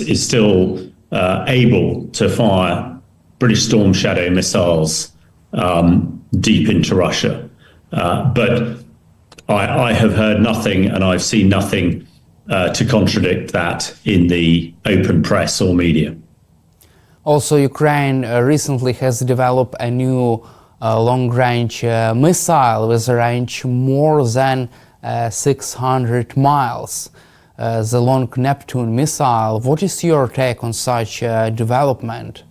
is still able to fire British Storm Shadow missiles deep into Russia. But I have heard nothing, and I've seen nothing to contradict that in the open press or media. Also, Ukraine recently has developed a new long-range missile with a range more than 600 miles. The Long Neptune missile. What is your take on such development?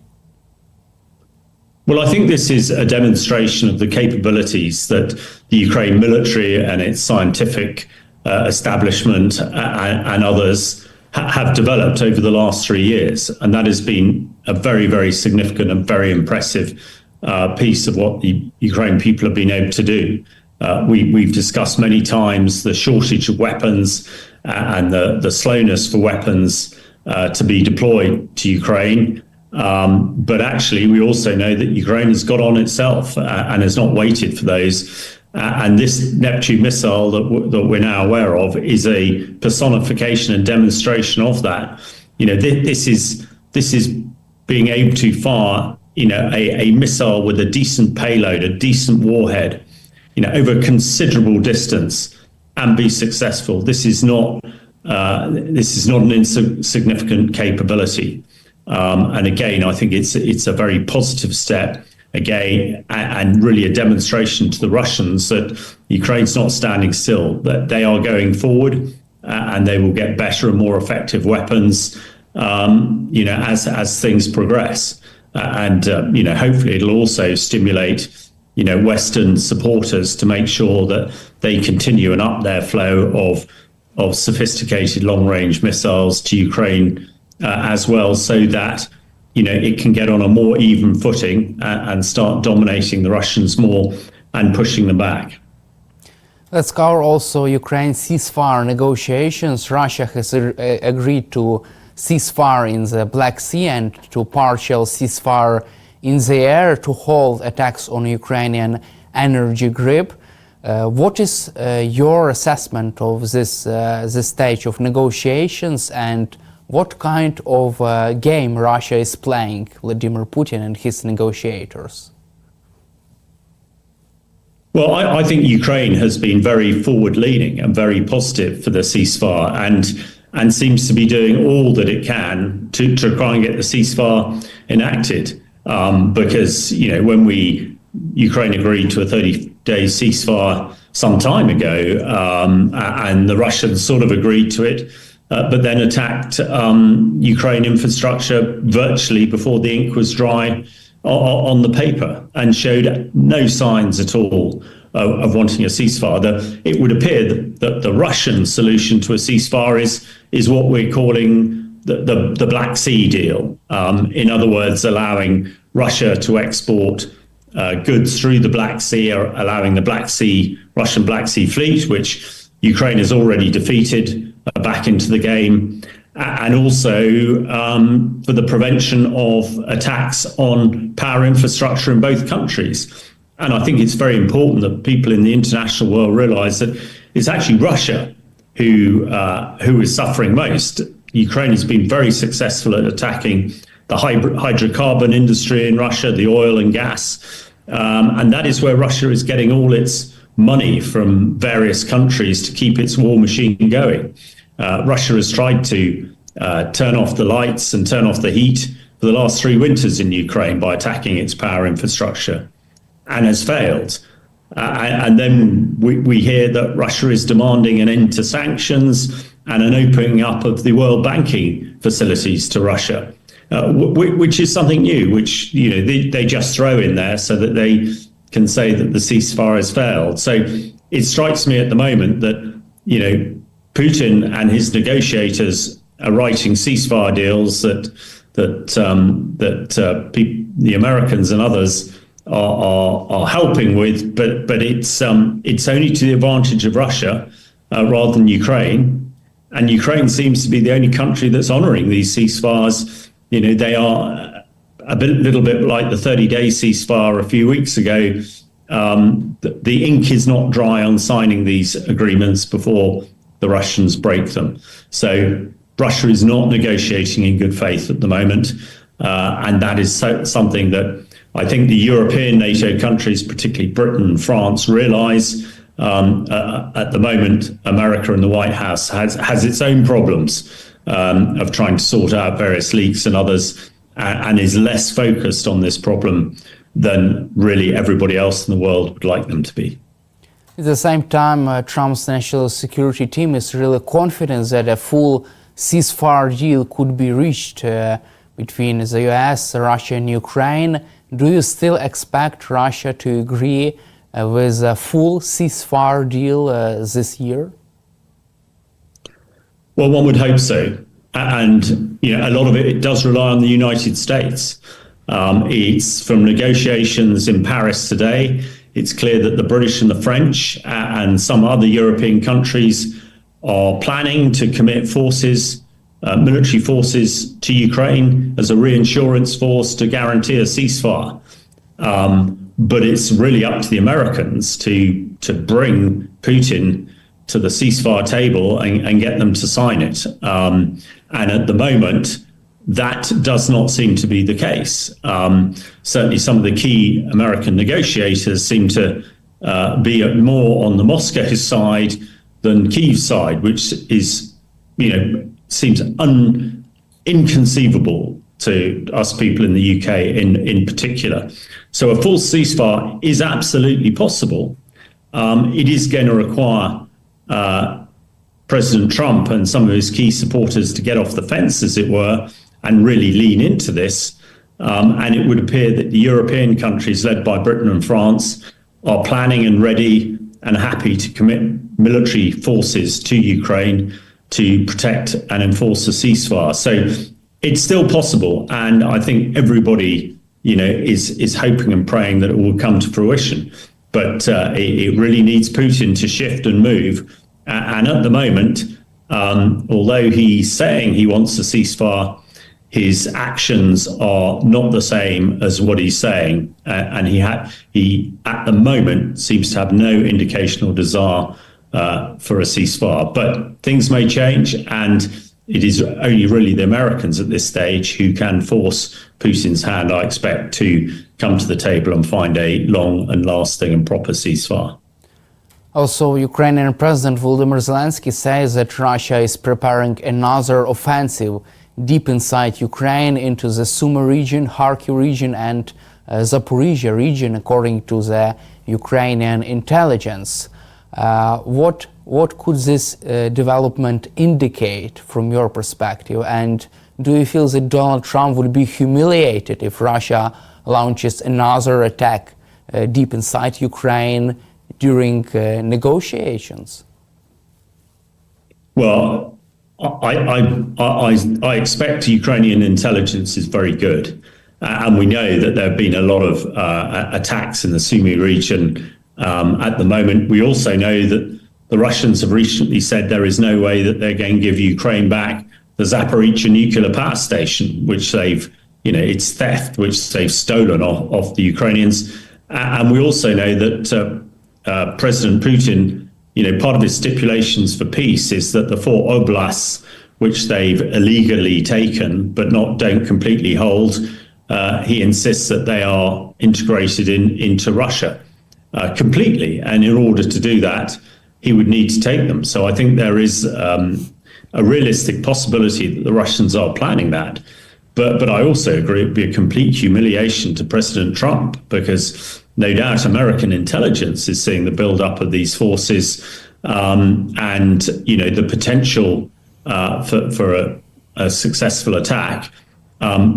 Well, I think this is a demonstration of the capabilities that the Ukraine military and its scientific establishment and others have developed over the last 3 years. And that has been a very, very significant and very impressive piece of what the Ukraine people have been able to do. We've discussed many times the shortage of weapons and the slowness for weapons to be deployed to Ukraine. But actually, we also know that Ukraine has got on itself and has not waited for those. And this Neptune missile that we're now aware of is a personification and demonstration of that. This is being able to fire, a missile with a decent payload, a decent warhead, over a considerable distance and be successful. This is not an insignificant capability. And again, I think it's a very positive step. Again, and really a demonstration to the Russians that Ukraine's not standing still, that they are going forward and they will get better and more effective weapons, as things progress. And hopefully it'll also stimulate, Western supporters to make sure that they continue and up their flow of sophisticated long-range missiles to Ukraine as well, so that it can get on a more even footing and start dominating the Russians more and pushing them back. Let's cover also Ukraine's ceasefire negotiations. Russia has agreed to ceasefire in the Black Sea and to partial ceasefire in the air to halt attacks on Ukrainian energy grid. What is your assessment of this stage of negotiations, and what kind of game Russia is playing, Vladimir Putin and his negotiators? Well, I think Ukraine has been very forward-leaning and very positive for the ceasefire and seems to be doing all that it can to try and get the ceasefire enacted. Because, when Ukraine agreed to a 30-day ceasefire some time ago, and the Russians sort of agreed to it, but then attacked Ukraine infrastructure virtually before the ink was dry on the paper, and showed no signs at all of wanting a ceasefire. It would appear that the Russian solution to a ceasefire is what we're calling the Black Sea deal. In other words, allowing Russia to export goods through the Black Sea, or allowing the Russian Black Sea fleet, which Ukraine has already defeated, back into the game, and also for the prevention of attacks on power infrastructure in both countries. And I think it's very important that people in the international world realize that it's actually Russia who is suffering most. Ukraine has been very successful at attacking the hydrocarbon industry in Russia, the oil and gas, and that is where Russia is getting all its money from various countries to keep its war machine going. Russia has tried to turn off the lights and turn off the heat for the last 3 winters in Ukraine by attacking its power infrastructure, and has failed. And then we hear that Russia is demanding an end to sanctions and an opening up of the world banking facilities to Russia, which is something new, which they just throw in there so that they can say that the ceasefire has failed. So it strikes me at the moment that Putin and his negotiators are writing ceasefire deals that the Americans and others are helping with, but it's only to the advantage of Russia rather than Ukraine. And Ukraine seems to be the only country that's honouring these ceasefires. They are a little bit like the 30-day ceasefire a few weeks ago. The ink is not dry on signing these agreements before the Russians break them. So Russia is not negotiating in good faith at the moment, and that is something that I think the European NATO countries, particularly Britain and France, realise. At the moment, America and the White House has its own problems of trying to sort out various leaks and others, and is less focused on this problem than really everybody else in the world would like them to be. At the same time, Trump's national security team is really confident that a full ceasefire deal could be reached between the US, Russia and Ukraine. Do you still expect Russia to agree with a full ceasefire deal this year? Well, one would hope so. And a lot of it does rely on the United States. It's from negotiations in Paris today. It's clear that the British and the French and some other European countries are planning to commit forces, military forces to Ukraine as a reinsurance force to guarantee a ceasefire. But it's really up to the Americans to bring Putin to the ceasefire table and get them to sign it. And at the moment, that does not seem to be the case. Certainly some of the key American negotiators seem to be more on the Moscow side than Kyiv's side, which is, seems inconceivable to us people in the UK in particular. So a full ceasefire is absolutely possible. It is going to require President Trump and some of his key supporters to get off the fence, as it were, and really lean into this. And it would appear that the European countries, led by Britain and France, are planning and ready and happy to commit military forces to Ukraine to protect and enforce a ceasefire. So it's still possible, and I think everybody, is hoping and praying that it will come to fruition. But it really needs Putin to shift and move. And at the moment, although he's saying he wants a ceasefire, his actions are not the same as what he's saying, and he at the moment seems to have no indication or desire for a ceasefire. But things may change, and it is only really the Americans at this stage who can force Putin's hand, I expect, to come to the table and find a long and lasting and proper ceasefire. Also, Ukrainian President Volodymyr Zelensky says that Russia is preparing another offensive deep inside Ukraine into the Sumy region, Kharkiv region and Zaporizhia region, according to the Ukrainian intelligence. What could this development indicate from your perspective? And do you feel that Donald Trump would be humiliated if Russia launches another attack deep inside Ukraine during negotiations? Well, I expect Ukrainian intelligence is very good. And we know that there have been a lot of attacks in the Sumy region at the moment. We also know that the Russians have recently said there is no way that they're going to give Ukraine back the Zaporizhia nuclear power station, which they've, it's theft, which they've stolen off the Ukrainians. And we also know that President Putin, part of his stipulations for peace is that the 4 oblasts, which they've illegally taken but don't completely hold, he insists that they are integrated into Russia completely. And in order to do that, he would need to take them. So I think there is a realistic possibility that the Russians are planning that. But I also agree it would be a complete humiliation to President Trump, because no doubt American intelligence is seeing the build-up of these forces and, the potential for a successful attack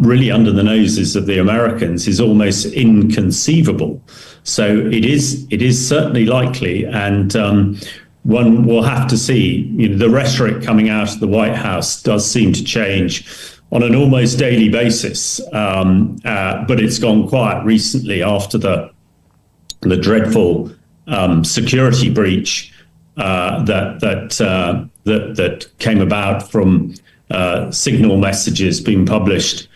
really under the noses of the Americans is almost inconceivable. So it is certainly likely, and one will have to see. The rhetoric coming out of the White House does seem to change on an almost daily basis, but it's gone quiet recently after the dreadful security breach that came about from signal messages being published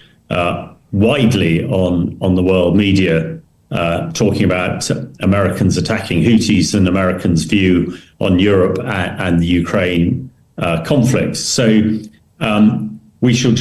widely on the world media, talking about Americans attacking Houthis and Americans' view on Europe and the Ukraine conflict. So we shall